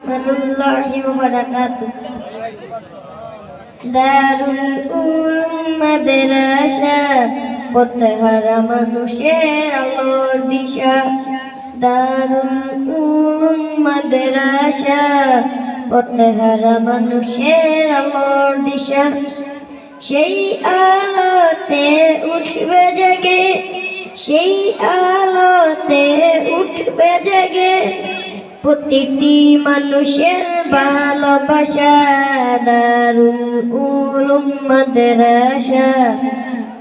warahmatullahi wabarakatuh. দারুল উলুম মাদ্রাসা পথহারা মানুষের আলোর দিশা। দারুল উলুম মাদ্রাসা পথহারা মানুষের আলোর দিশা। সেই আলোতে উঠবে জেগে, সেই আলোতে উঠবে জেগে প্রতিটি মানুষের ভালোবাসা। দারুল উলুম মাদ্রাসা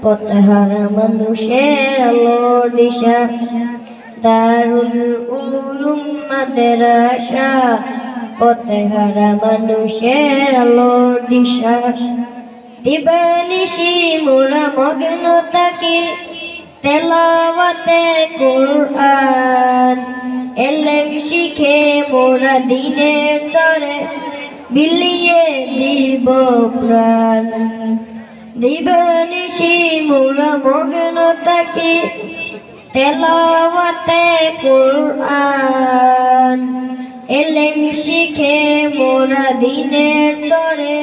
পথহারা মানুষের আলোর দিশা। দারুল উলুম মাদ্রাসা পথহারা মানুষের আলোর দিশা। দিবানিশি মোরা মগ্ন থাকি তেলাওয়াতে কুরআন, এলেম শিখে মোরা দিনের তরে বিলিয়ে দিব প্রাণ। দিবানিশি মোরা মগ্ন থাকি তেলাওয়াতে কুরআন, এলেম শিখে মোরা দিনের তরে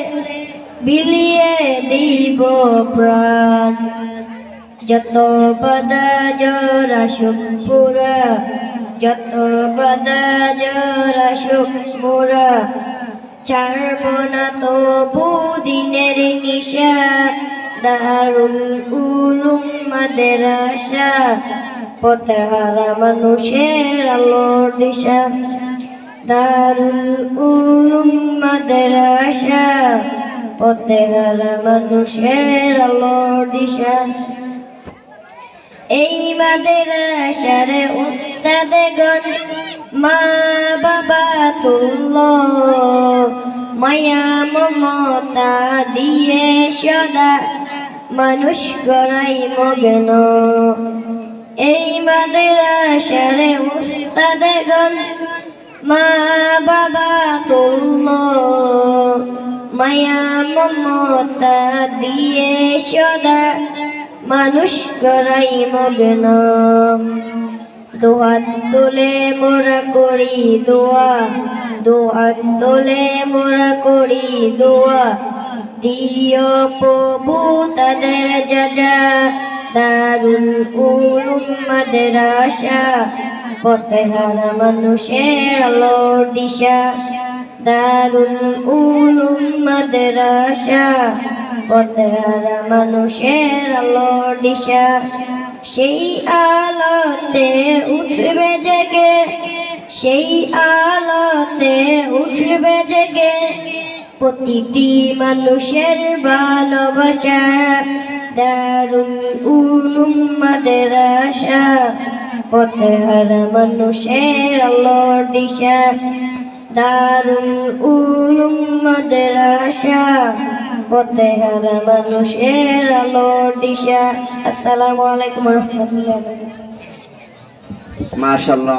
বিলিয়ে দিব প্রাণ। যত বাধা জ্বর আসুক পুরা, যত বাধা জ্বর আসুক পুরা, ছাড়ব না তবু দিনের নিশা। দারুল উলুম মাদ্রাসা পথহারা মানুষের আলোর দিশা। দারুল উলুম মাদ্রাসা পথহারা মানুষের আলোর দিশা। এই মাদ্রাসার উস্তাদগণ মা বাবা তুল্য, মায়া মমতা দিয়ে সদা মানুষ গড়াই মগ্ন। এই মাদ্রাসার উস্তাদগণ মা বাবা তুল্য, মায়া মমতা দিয়ে সদা মানুষ গড়াই মগ্ন। দুহাত তুলে মোরা করি দোয়া, দুহাত তুলে মোরা করি দোয়া, দিও প্রভু তাদের যাজা। দারুল উলুম মাদ্রাসা পথহারা মানুষের আলোর দিশা। দারুল উলুম মাদ্রাসা পথহারা মানুষের আলোর দিশা। সেই আলোতে উঠবে জেগে, সেই আলোতে উঠবে জেগে প্রতিটি মানুষের ভালোবাসা। দারুল উলুম মাদ্রাসা পথহারা মানুষের আলোর দিশা। দারুল উলুম মাদ্রাসা পথহারা মানুষের আলোর দিশা। আসসালামু আলাইকুম ওয়া রাহমাতুল্লাহি ওয়া বারাকাতুহু। মাশাআল্লাহ।